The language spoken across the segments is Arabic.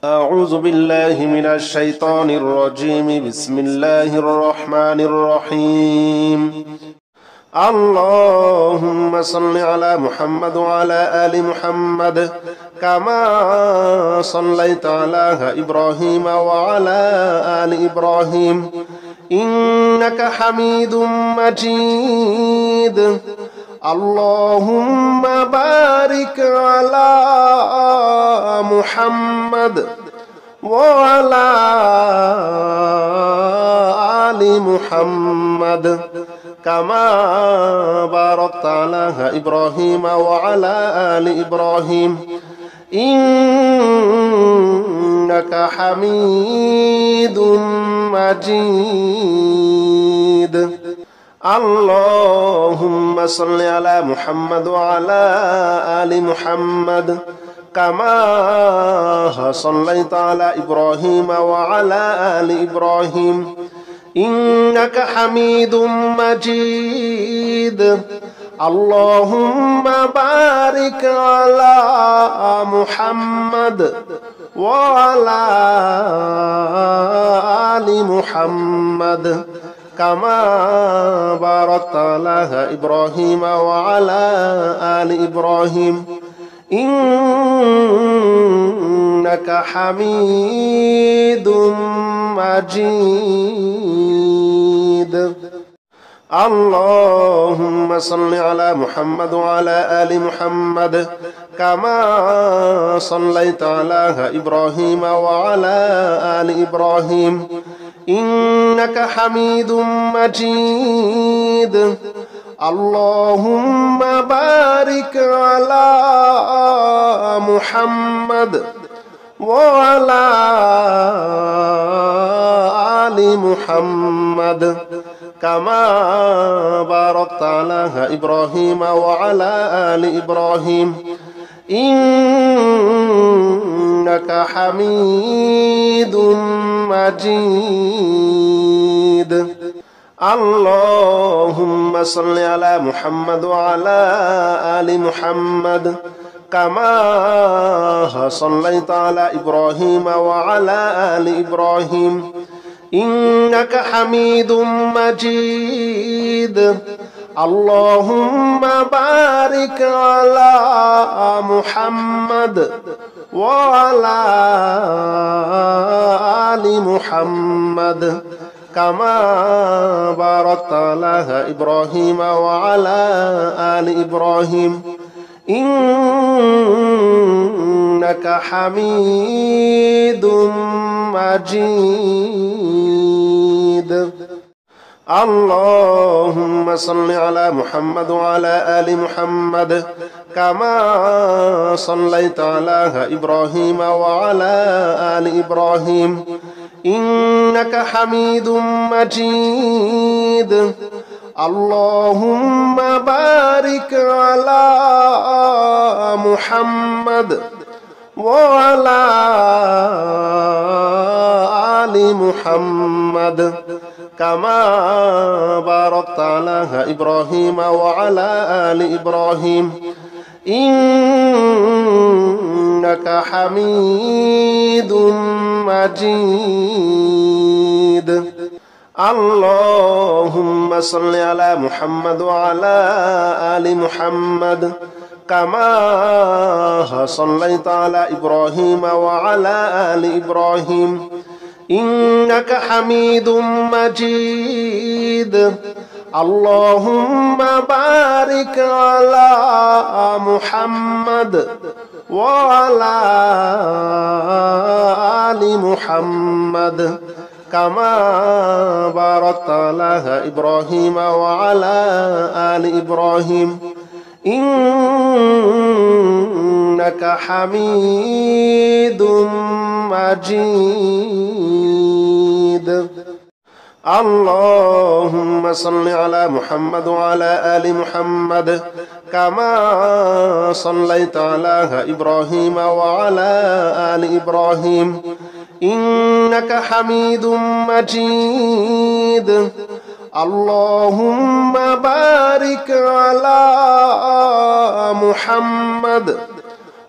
أعوذ بالله من الشيطان الرجيم بسم الله الرحمن الرحيم اللهم صل على محمد وعلى آل محمد كما صليت على إبراهيم وعلى آل إبراهيم إنك حميد مجيد اللهم بارك على محمد وعلى آل محمد كما باركت على إبراهيم وعلى آل إبراهيم إنك حميد مجيد اللهم صل على محمد وعلى آل محمد كما صليت على إبراهيم وعلى آل إبراهيم إنك حميد مجيد اللهم بارك على محمد وعلى آل محمد كما باركت على إبراهيم وعلى آل إبراهيم إنك حميد مجيد اللهم صل على محمد وعلى آل محمد كما صليت على إبراهيم وعلى آل إبراهيم إنك حميد مجيد اللهم بارك على محمد وعلى آل محمد كما باركت على إبراهيم وعلى آل إبراهيم إنك حميد مجيد اللهم صل على محمد وعلى آل محمد كما صليت على إبراهيم وعلى آل إبراهيم إنك حميد مجيد اللهم بارك على محمد وعلى آل محمد كما باركت على إبراهيم وعلى آل إبراهيم إنك حميد مجيد اللهم صل على محمد وعلى آل محمد كما صليت على إبراهيم وعلى آل إبراهيم إنك حميد مجيد اللهم بارك على محمد وعلى آل محمد كما باركت على إبراهيم وعلى آل إبراهيم إنك حميد مجيد اللهم صل على محمد وعلى آل محمد كما صليت على إبراهيم وعلى آل إبراهيم إنك حميد مجيد اللهم بارك على محمد وعلى آل محمد كما باركت على إبراهيم وعلى آل إبراهيم إنك حميد مجيد اللهم صل على محمد وعلى آل محمد كما صليت على إبراهيم وعلى آل إبراهيم إنك حميد مجيد اللهم بارك على محمد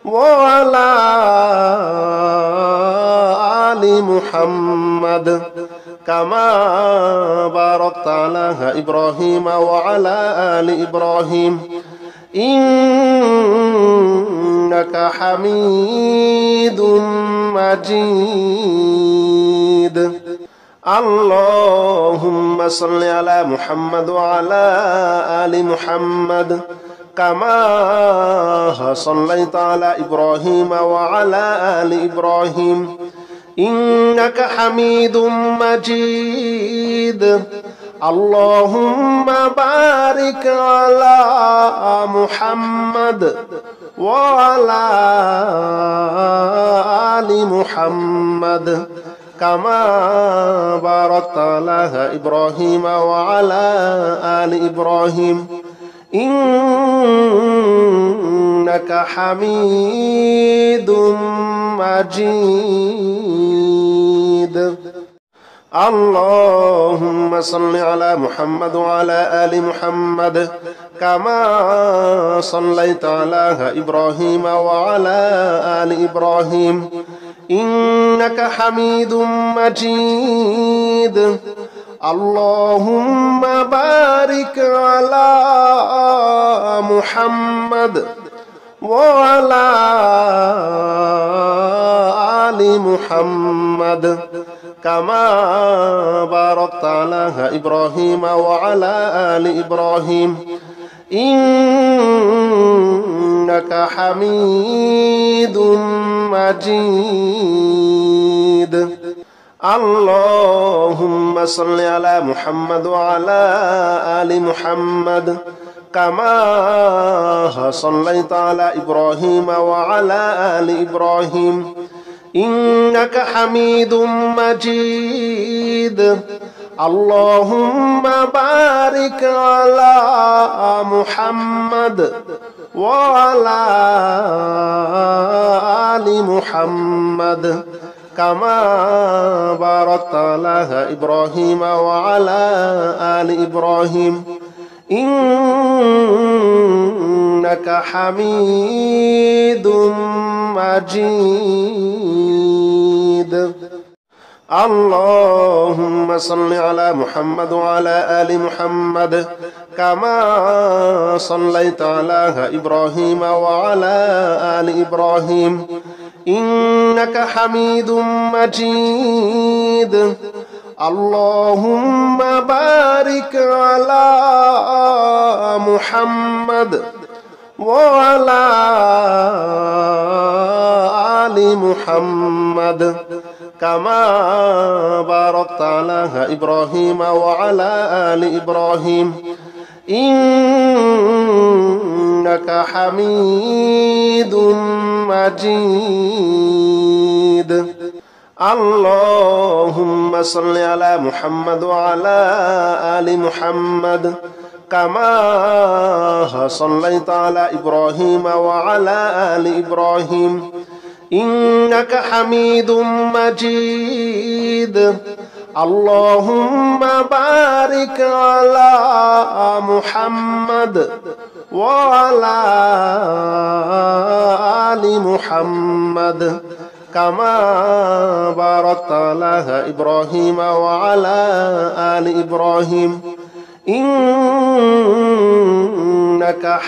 وعلى آل محمد كما باركت على إبراهيم وعلى آل إبراهيم إنك حميد مجيد اللهم صل على محمد وعلى آل محمد كما صليت على إبراهيم وعلى آل إبراهيم إنك حميد مجيد اللهم بارك على محمد وعلى آل محمد كما باركت على إبراهيم وعلى آل إبراهيم إنك حميد مجيد اللهم صل على محمد وعلى آل محمد كما صليت على إبراهيم وعلى آل إبراهيم إنك حميد مجيد اللهم بارك على محمد وعلى آل محمد كما باركت على إبراهيم وعلى آل إبراهيم إنك حميد مجيد اللهم صل على محمد وعلى آل محمد كما صليت على إبراهيم وعلى آل إبراهيم إنك حميد مجيد اللهم بارك على محمد وعلى آل محمد كما باركت على إبراهيم وعلى آل إبراهيم إنك حميد مجيد اللهم صل على محمد وعلى آل محمد كما صليت على إبراهيم وعلى آل إبراهيم إنك حميد مجيد اللهم بارك على محمد وعلى آل محمد كما باركت على إبراهيم وعلى آل إبراهيم إنك حميد مجيد اللهم صل على محمد وعلى آل محمد كما صليت على إبراهيم وعلى آل إبراهيم إنك حميد مجيد اللهم بارك على محمد وعلى آل محمد كما باركت على إبراهيم وعلى آل إبراهيم إنك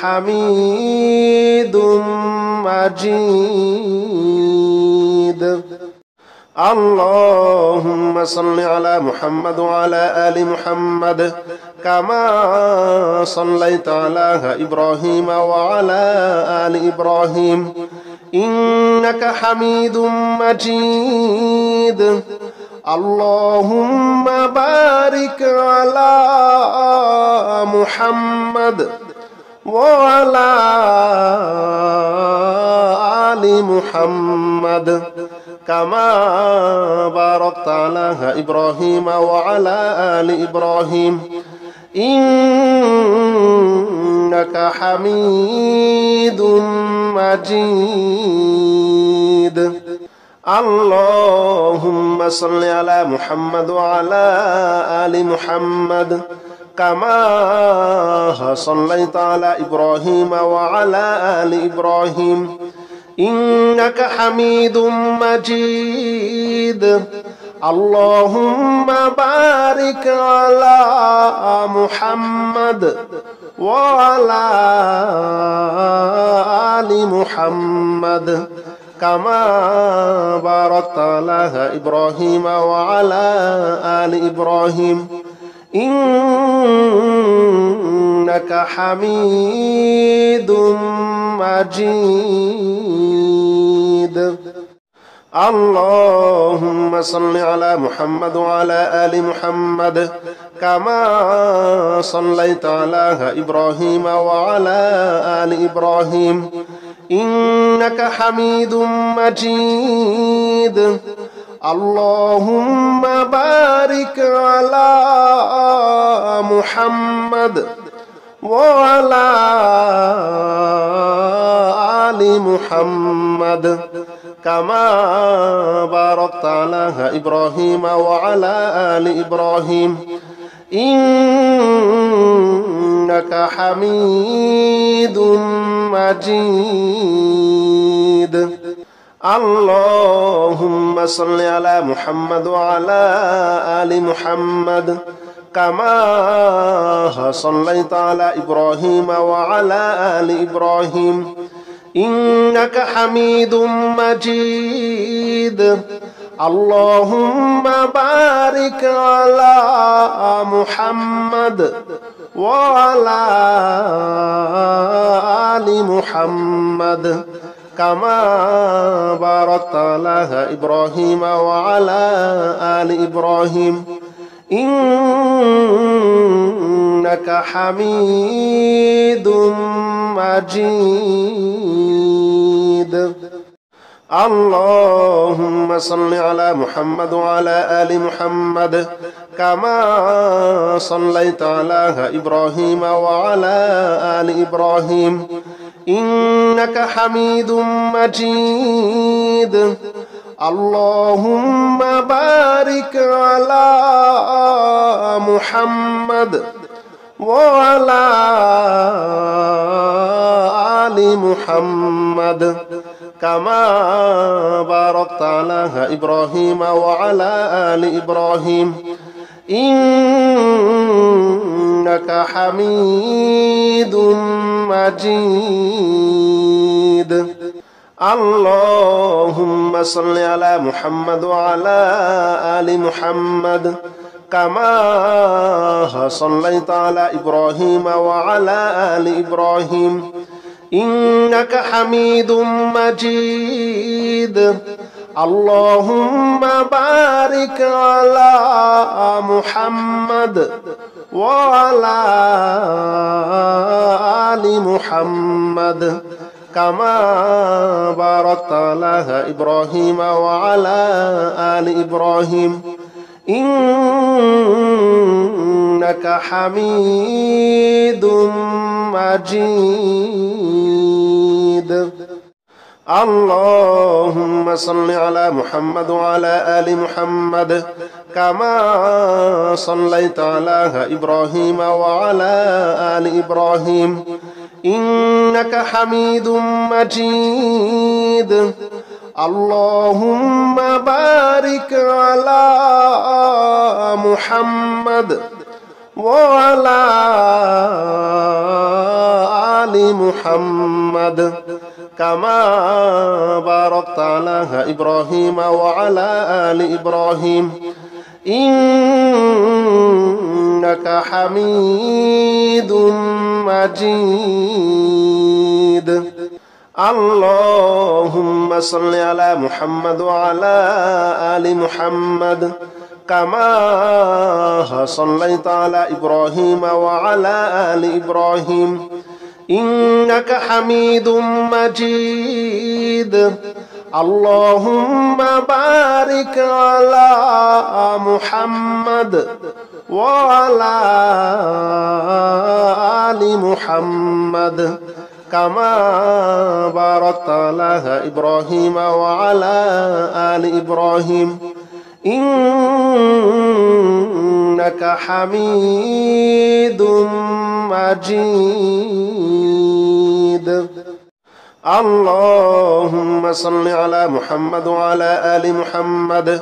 حميد مجيد اللهم صل على محمد وعلى آل محمد كما صليت على إبراهيم وعلى آل إبراهيم إنك حميد مجيد اللهم بارك على محمد وعلى آل محمد كما باركت على إبراهيم وعلى آل إبراهيم إنك حميد مجيد اللهم صل على محمد وعلى آل محمد كما صليت على إبراهيم وعلى آل إبراهيم إنك حميد مجيد مجيد اللهم بارك على محمد وعلى آل محمد كما باركت على إبراهيم وعلى آل إبراهيم إنك حميد مجيد اللهم صل على محمد وعلى آل محمد كما صليت على إبراهيم وعلى آل إبراهيم إنك حميد مجيد اللهم بارك على محمد وعلى آل محمد كما باركت على إبراهيم وعلى آل إبراهيم إنك حميد مجيد اللهم صل على محمد وعلى آل محمد كما صليت على إبراهيم وعلى آل إبراهيم إنك حميد مجيد اللهم بارك على محمد وعلى آل محمد كما باركت على إبراهيم وعلى آل إبراهيم إنك حميد مجيد اللهم صل على محمد وعلى آل محمد كما صليت على إبراهيم وعلى آل إبراهيم إنك حميد مجيد اللهم بارك على محمد وعلى آل محمد كما باركت على إبراهيم وعلى آل إبراهيم إنك حميد مجيد اللهم صل على محمد وعلى آل محمد كما صليت على إبراهيم وعلى آل إبراهيم إنك حميد مجيد اللهم بارك على محمد وعلى آل محمد كما باركت على إبراهيم وعلى آل إبراهيم إنك حميد مجيد اللهم صل على محمد وعلى آل محمد كما صليت على إبراهيم وعلى آل إبراهيم إنك حميد مجيد اللهم بارك على محمد وعلى آل محمد كما باركت على إبراهيم وعلى آل إبراهيم إنك حميد مجيد اللهم صل على محمد وعلى آل محمد كما صليت على إبراهيم وعلى آل إبراهيم إنك حميد مجيد اللهم بارك على محمد وعلى آل محمد كما باركت على إبراهيم وعلى آل إبراهيم إنك حميد مجيد اللهم صل على محمد وعلى آل محمد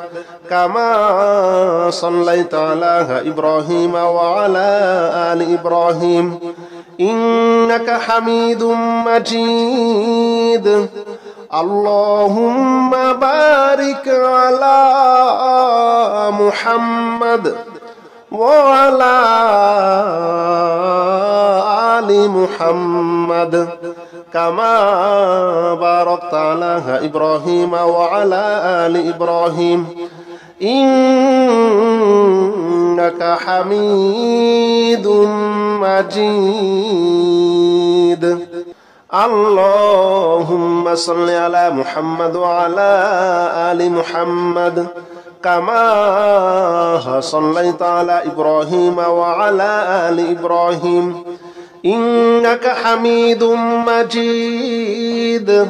كما صليت على إبراهيم وعلى آل إبراهيم إنك حميد مجيد اللهم بارك على محمد وعلى آل محمد كما باركت على إبراهيم وعلى آل إبراهيم إنك حميد مجيد اللهم صل على محمد وعلى آل محمد كما صليت على إبراهيم وعلى آل إبراهيم إنك حميد مجيد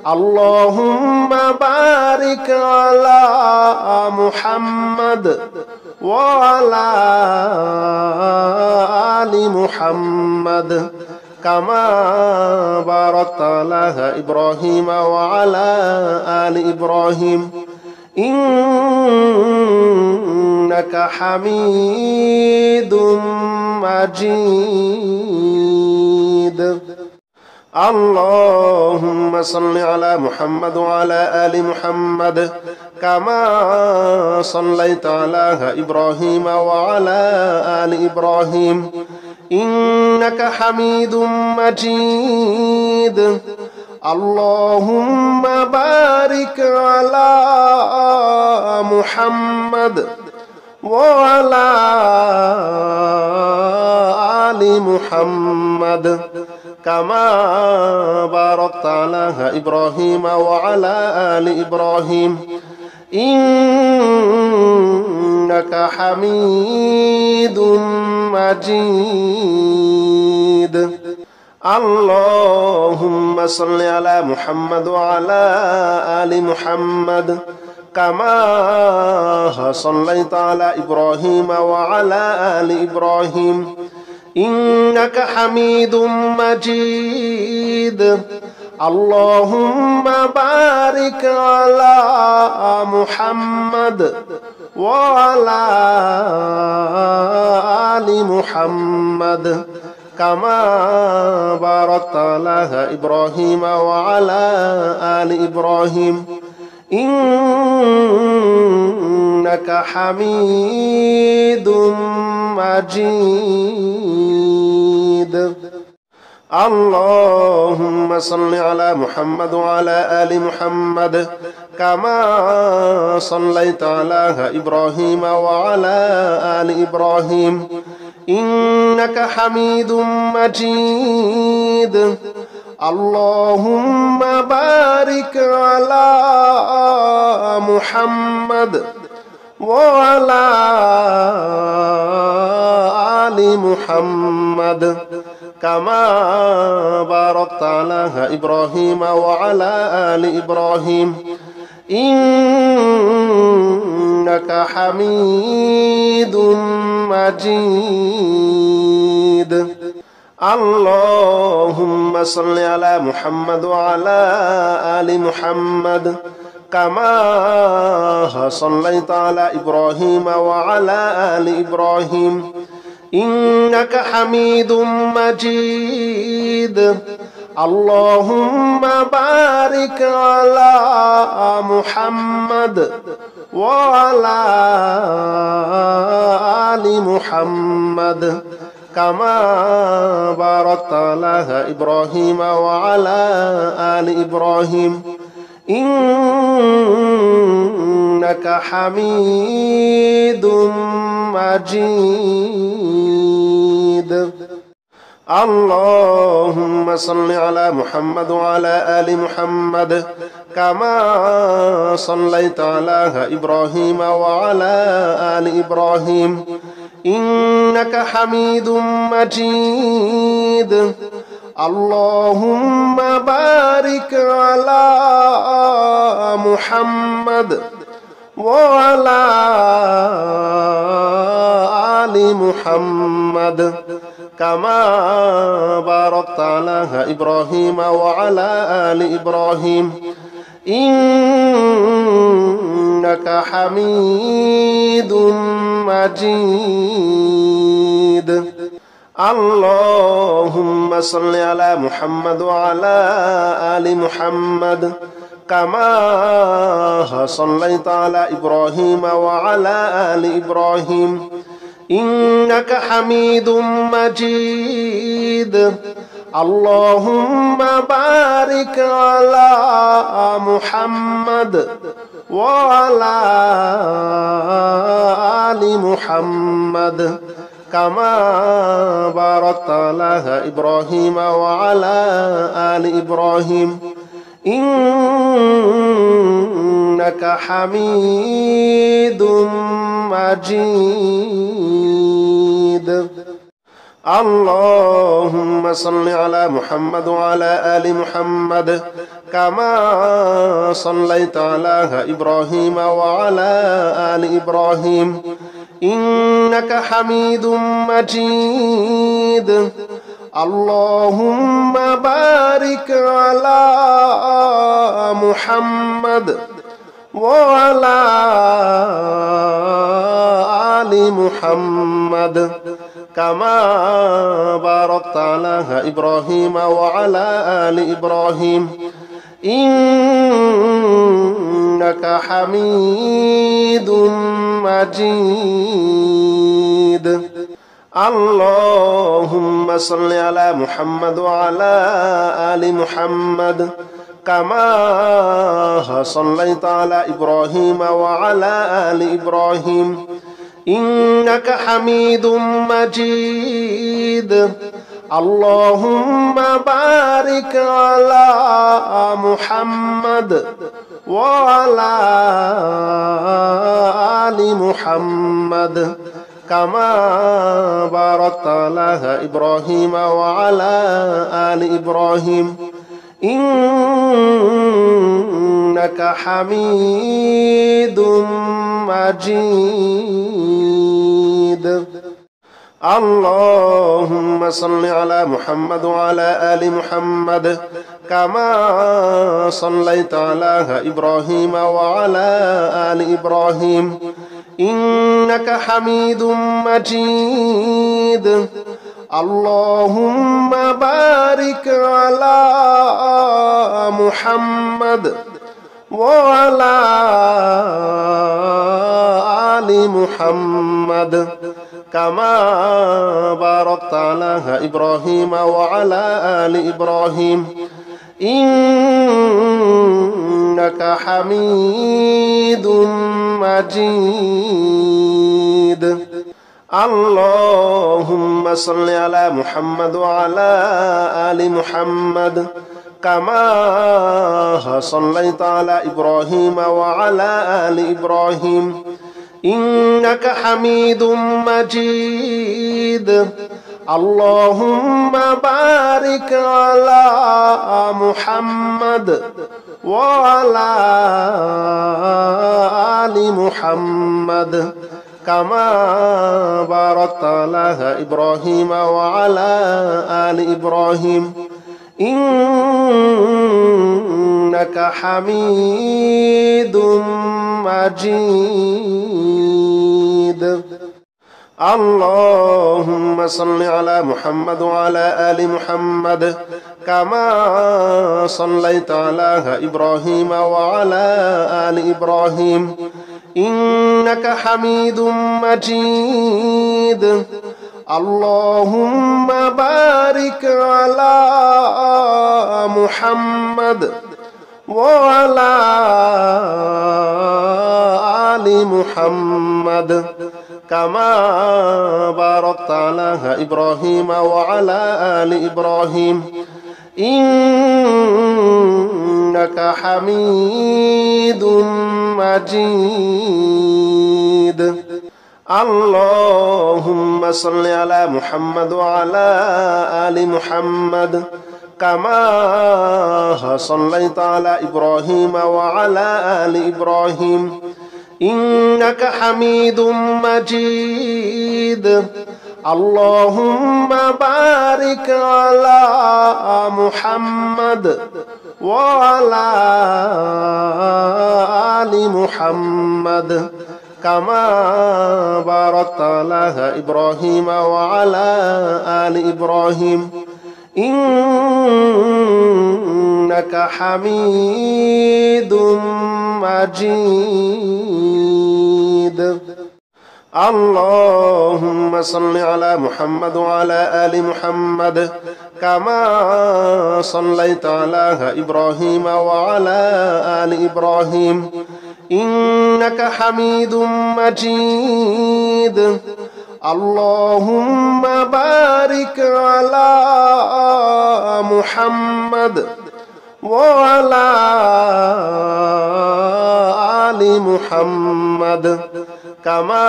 اللهم بارك على محمد وعلى آل محمد كما باركت على إبراهيم وعلى آل إبراهيم إنك حميد مجيد اللهم صل على محمد وعلى آل محمد كما صليت على إبراهيم وعلى آل إبراهيم إنك حميد مجيد اللهم بارك على محمد وعلى آل محمد كما باركت على إبراهيم وعلى آل إبراهيم إنك حميد مجيد اللهم صل على محمد وعلى آل محمد كما صليت على إبراهيم وعلى آل إبراهيم إنك حميد مجيد اللهم بارك على محمد وعلى آل محمد كما باركت على إبراهيم وعلى آل إبراهيم إنك حميد مجيد اللهم صل على محمد وعلى آل محمد كما صليت على إبراهيم وعلى آل إبراهيم إنك حميد مجيد اللهم بارك على محمد وعلى آل محمد كما باركت على إبراهيم وعلى آل إبراهيم إنك حميد مجيد اللهم صل على محمد وعلى آل محمد كما صليت على إبراهيم وعلى آل إبراهيم إنك حميد مجيد اللهم بارك على محمد وعلى آل محمد كما باركت على إبراهيم وعلى آل إبراهيم إنك حميد مجيد اللهم صل على محمد وعلى آل محمد كما صليت على إبراهيم وعلى آل إبراهيم إنك حميد مجيد اللهم بارك على محمد وعلى آل محمد كما باركت على إبراهيم وعلى آل إبراهيم إنك حميد مجيد. اللهم صل على محمد وعلى آل محمد كما صليت على إبراهيم وعلى آل إبراهيم إنك حميد مجيد. اللهم بارك على محمد وعلى آل محمد كما باركت على إبراهيم وعلى آل إبراهيم إنك حميد مجيد. اللهم صل على محمد وعلى آل محمد كما صليت على إبراهيم وعلى آل إبراهيم إنك حميد مجيد. اللهم بارك على محمد وعلى آل محمد كما باركت على إبراهيم وعلى آل إبراهيم إنك حميد مجيد. اللهم صل على محمد وعلى آل محمد كما صليت على إبراهيم وعلى آل إبراهيم إنك حميد مجيد. اللهم بارك على محمد وعلى آل محمد كما باركت على إبراهيم وعلى آل إبراهيم إنك حميد مجيد. اللهم صل على محمد وعلى آل محمد كما صليت على إبراهيم وعلى آل إبراهيم إنك حميد مجيد. اللهم بارك على محمد وعلى آل محمد كما باركت على إبراهيم وعلى آل إبراهيم إنك حميد مجيد. اللهم صل على محمد وعلى آل محمد كما صليت على إبراهيم وعلى آل إبراهيم إنك حميد مجيد. اللهم بارك على محمد وعلى آل محمد كما باركت على إبراهيم وعلى آل إبراهيم إنك حميد مجيد. اللهم صل على محمد وعلى آل محمد كما صليت على إبراهيم وعلى آل إبراهيم إنك حميد مجيد. اللهم بارك على محمد وعلى آل محمد كما باركت على إبراهيم وعلى آل إبراهيم إنك حميد مجيد. اللهم صل على محمد وعلى آل محمد كما صليت على إبراهيم وعلى آل إبراهيم إنك حميد مجيد. اللهم بارك على محمد وعلى آل محمد كما باركت على إبراهيم وعلى آل إبراهيم إنك حميد مجيد. اللهم صل على محمد وعلى آل محمد كما صليت على إبراهيم وعلى آل إبراهيم إنك حميد مجيد. اللهم بارك على محمد وعلى آل محمد كما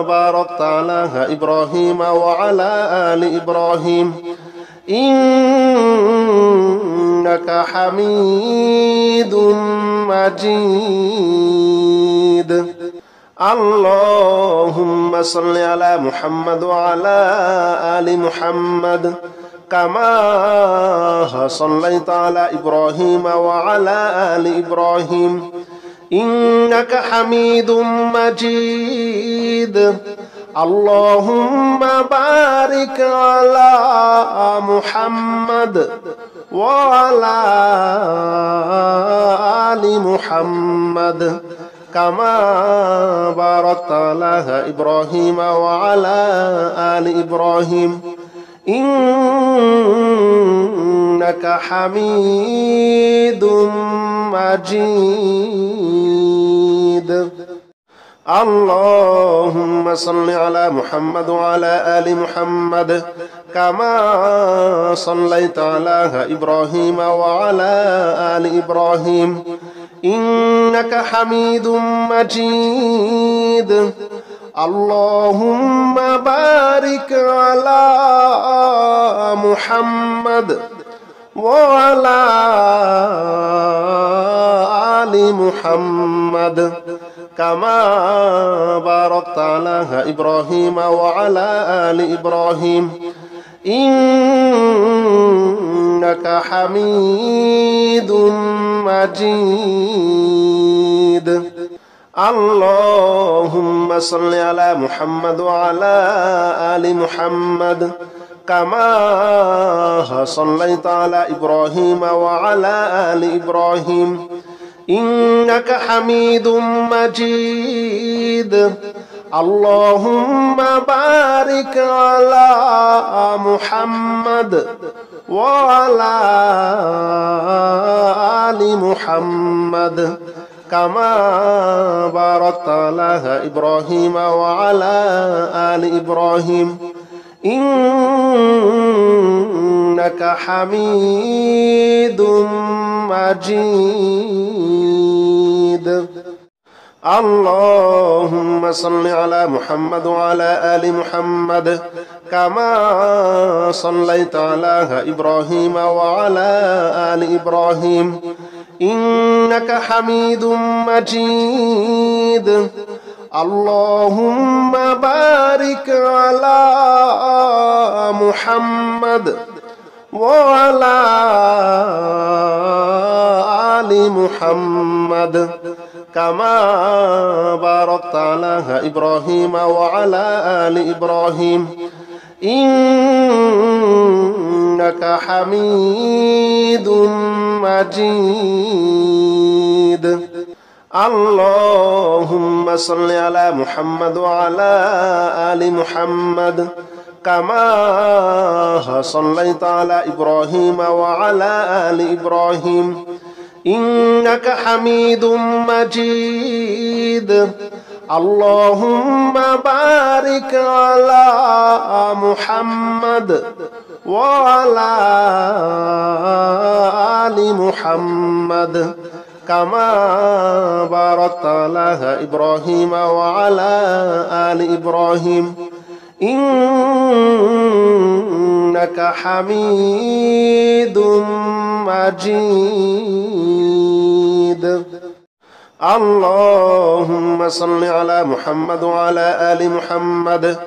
باركت على إبراهيم وعلى آل إبراهيم إنك حميد مجيد. اللهم صل على محمد وعلى آل محمد كما صليت على إبراهيم وعلى آل إبراهيم إنك حميد مجيد. اللهم بارك على محمد وعلى آل محمد كما باركت على إبراهيم وعلى آل إبراهيم إنك حميد مجيد. اللهم صل على محمد وعلى آل محمد كما صليت على إبراهيم وعلى آل إبراهيم إنك حميد مجيد. اللهم بارك على محمد وعلى آل محمد كما باركت على إبراهيم وعلى آل إبراهيم إنك حميد مجيد. اللهم صل على محمد وعلى آل محمد كما صليت على إبراهيم وعلى آل إبراهيم إنك حميد مجيد. اللهم بارك على محمد وعلى آل محمد كما باركت على إبراهيم وعلى آل إبراهيم إنك حميد مجيد. اللهم صل على محمد وعلى آل محمد كما صليت على إبراهيم وعلى آل إبراهيم إنك حميد مجيد. اللهم بارك على محمد وعلى آل محمد كما باركت على إبراهيم وعلى آل إبراهيم إنك حميد مجيد. اللهم صل على محمد وعلى آل محمد كما صليت على إبراهيم وعلى آل إبراهيم إنك حميد مجيد. اللهم بارك على محمد وعلى آل محمد كما باركت على إبراهيم وعلى آل إبراهيم إنك حميد مجيد. اللهم صل على محمد وعلى آل محمد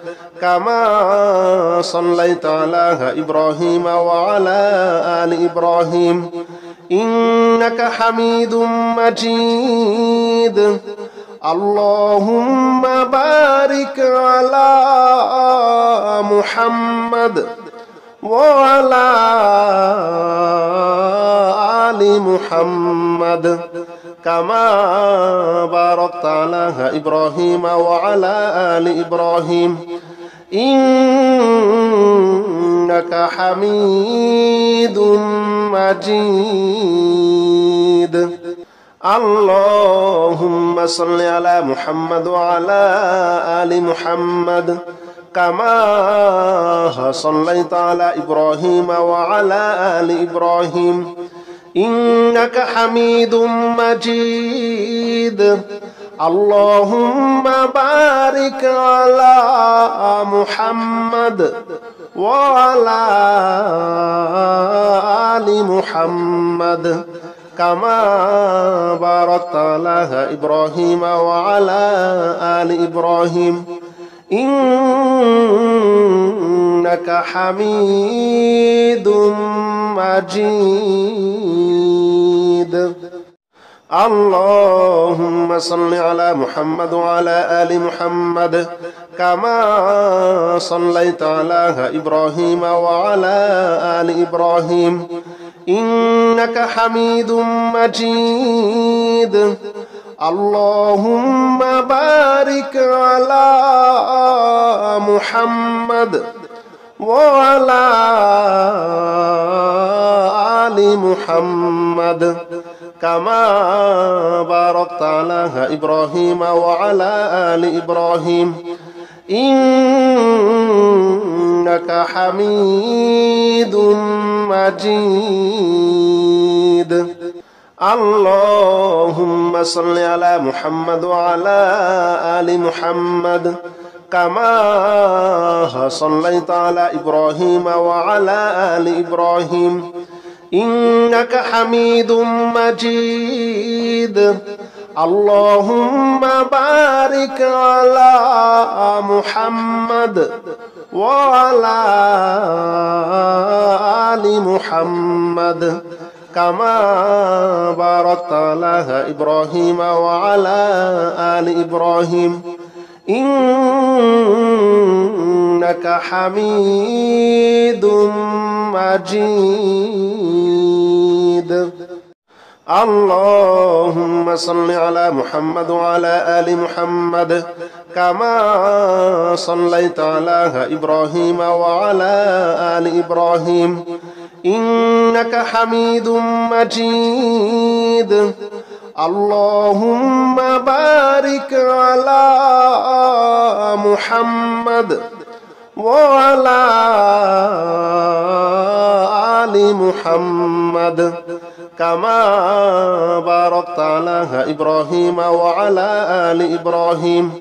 كما صليت على إبراهيم وعلى آل إبراهيم إنك حميد مجيد اللهم بارك على محمد وعلى آل محمد كما باركت على إبراهيم وعلى آل إبراهيم إنك حميد مجيد اللهم صل على محمد وعلى آل محمد كما صليت على إبراهيم وعلى آل إبراهيم إنك حميد مجيد اللهم بارك على محمد وعلى آل محمد كما باركت على إبراهيم وعلى آل إبراهيم إنك حميد مجيد اللهم صل على محمد وعلى آل محمد كما صليت على إبراهيم وعلى آل إبراهيم إنك حميد مجيد اللهم بارك على محمد وعلى آل محمد كما باركت على إبراهيم وعلى آل إبراهيم إنك حميد مجيد اللهم صل على محمد وعلى آل محمد كما صليت على إبراهيم وعلى آل إبراهيم إنك حميد مجيد اللهم بارك على محمد وعلى آل محمد كما باركت على إبراهيم وعلى آل إبراهيم إنك حميد مجيد اللهم صل على محمد وعلى آل محمد كما صليت على إبراهيم وعلى آل إبراهيم إنك حميد مجيد اللهم بارك على محمد وعلى آل محمد كما باركت على إبراهيم وعلى آل إبراهيم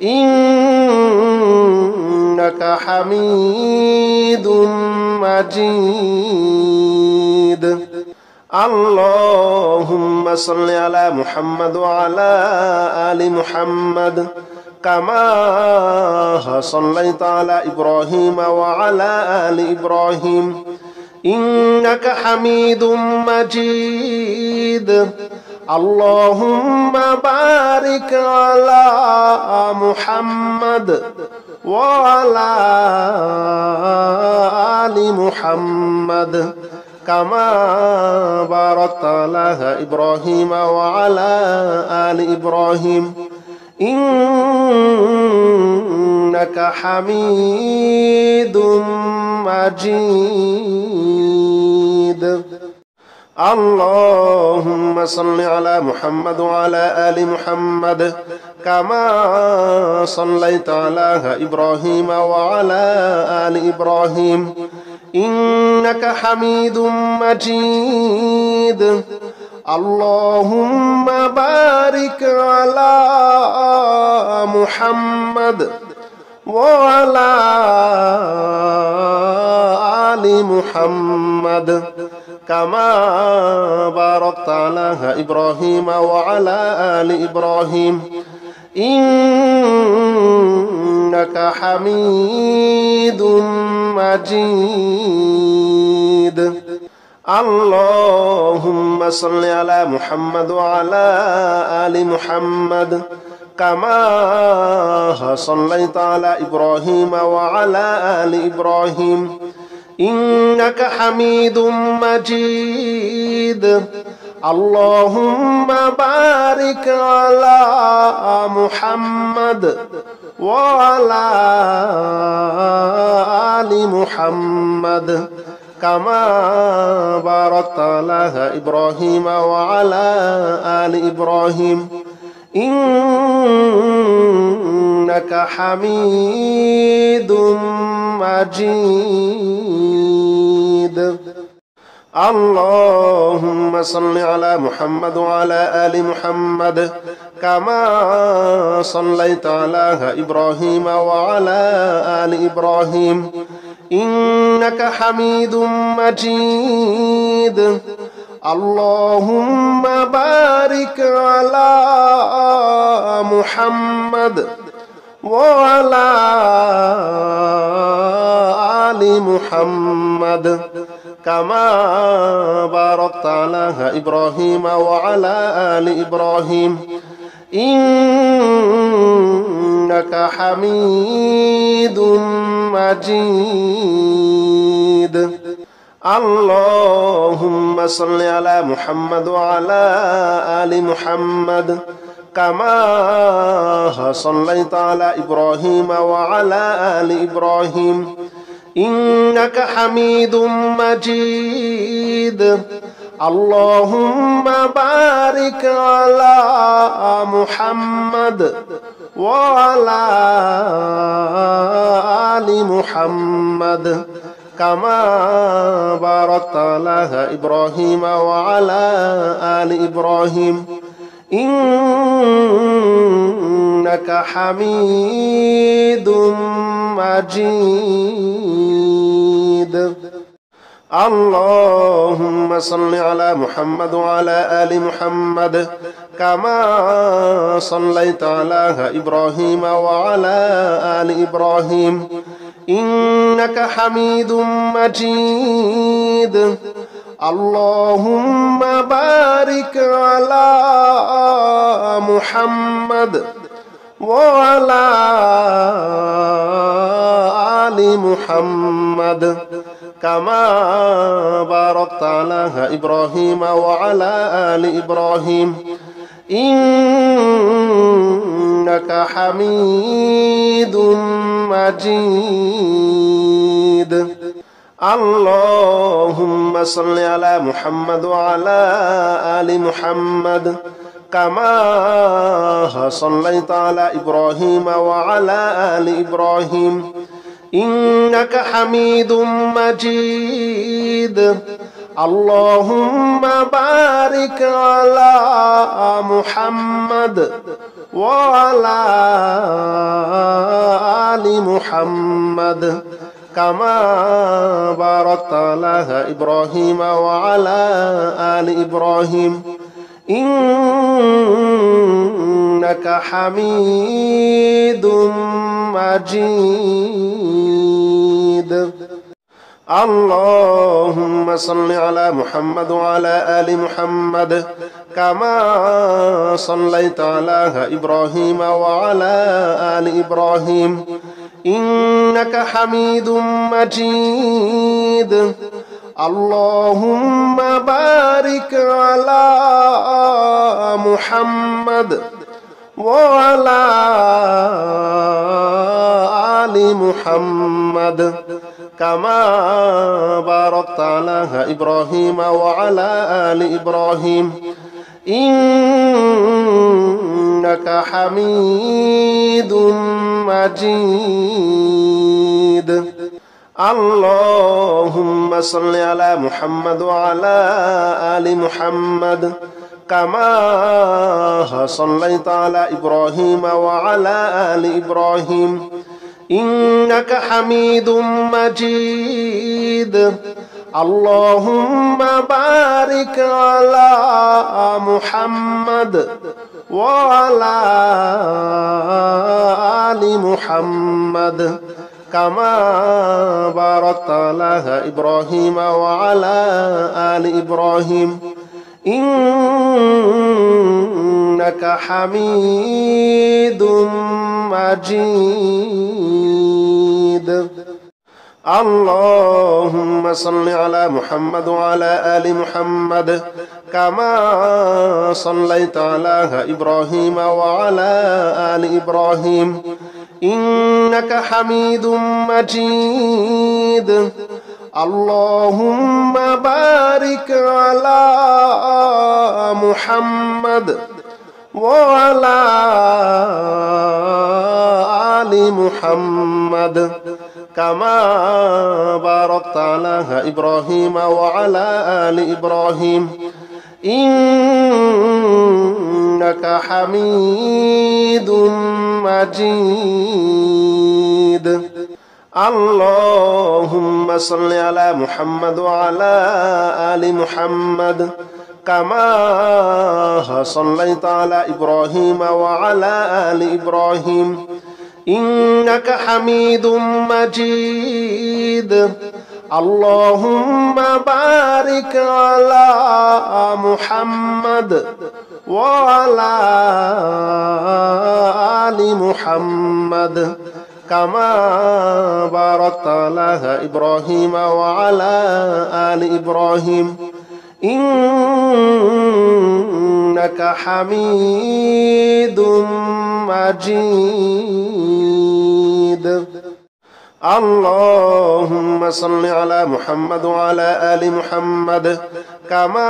إنك حميد مجيد اللهم صل على محمد وعلى آل محمد كما صليت على إبراهيم وعلى آل إبراهيم إنك حميد مجيد اللهم بارك على محمد وعلى آل محمد كما باركت على إبراهيم وعلى آل إبراهيم إنك حميد مجيد اللهم صل على محمد وعلى آل محمد كما صليت على إبراهيم وعلى آل إبراهيم إنك حميد مجيد اللهم بارك على محمد وعلى آل محمد كما باركت على إبراهيم وعلى آل إبراهيم إنك حميد مجيد اللهم صل على محمد وعلى آل محمد كما صليت على إبراهيم وعلى آل إبراهيم إنك حميد مجيد اللهم بارك على محمد وعلى آل محمد كما باركت على إبراهيم وعلى آل إبراهيم إنك حميد مجيد اللهم صل على محمد وعلى آل محمد كما صليت على إبراهيم وعلى آل إبراهيم إنك حميد مجيد اللهم بارك على محمد وعلى آل محمد كما باركت على إبراهيم وعلى آل إبراهيم إنك حميد مجيد اللهم صل على محمد وعلى آل محمد كما صليت على إبراهيم وعلى آل إبراهيم إنك حميد مجيد اللهم بارك على محمد وعلى آل محمد كما باركت على إبراهيم وعلى آل إبراهيم إنك حميد مجيد اللهم صل على محمد وعلى آل محمد كما صليت على إبراهيم وعلى آل إبراهيم إنك حميد مجيد اللهم بارك على محمد وعلى آل محمد كما باركت على إبراهيم وعلى آل إبراهيم إنك حميد مجيد اللهم صل على محمد وعلى آل محمد كما صليت على إبراهيم وعلى آل إبراهيم إنك حميد مجيد اللهم بارك على محمد وعلى آل محمد كما باركت على إبراهيم وعلى آل إبراهيم إنك حميد مجيد اللهم صل على محمد وعلى آل محمد كما صليت على إبراهيم وعلى آل إبراهيم إنك حميد مجيد اللهم بارك على محمد وعلى آل محمد كما باركت على إبراهيم وعلى آل إبراهيم إنك حميد مجيد اللهم صل على محمد وعلى آل محمد كما صليت على إبراهيم وعلى آل إبراهيم إنك حميد مجيد اللهم بارك على محمد وعلى آل محمد كما باركت على إبراهيم وعلى آل إبراهيم إنك حميد مجيد. اللهم صل على محمد وعلى آل محمد كما صليت على إبراهيم وعلى آل إبراهيم إنك حميد مجيد. اللهم بارك على محمد وعلى آل محمد كما باركت على إبراهيم وعلى آل إبراهيم إنك حميد مجيد. اللهم صل على محمد وعلى آل محمد كما صليت على إبراهيم وعلى آل إبراهيم إنك حميد مجيد. اللهم بارك على محمد وعلى آل محمد كما باركت على إبراهيم وعلى آل إبراهيم إنك حميد مجيد. اللهم صل على محمد وعلى آل محمد كما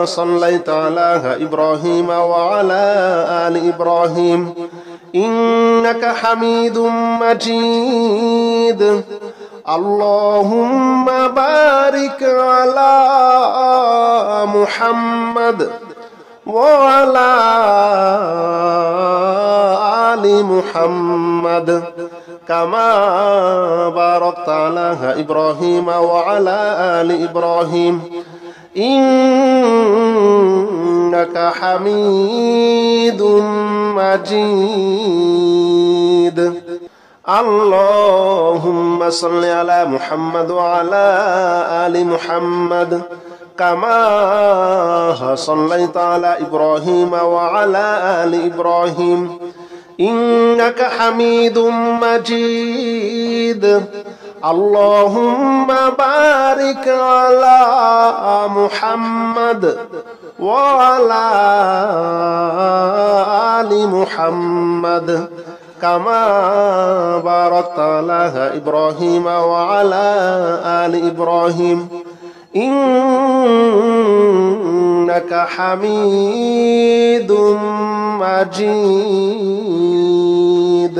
صليت على إبراهيم وعلى آل إبراهيم إنك حميد مجيد. اللهم بارك على محمد وعلى آل محمد كما باركت على إبراهيم وعلى آل إبراهيم إنك حميد مجيد. اللهم صل على محمد وعلى آل محمد كما صليت على إبراهيم وعلى آل إبراهيم إنك حميد مجيد. اللهم بارك على محمد وعلى آل محمد كما باركت على إبراهيم وعلى آل إبراهيم إنك حميد مجيد.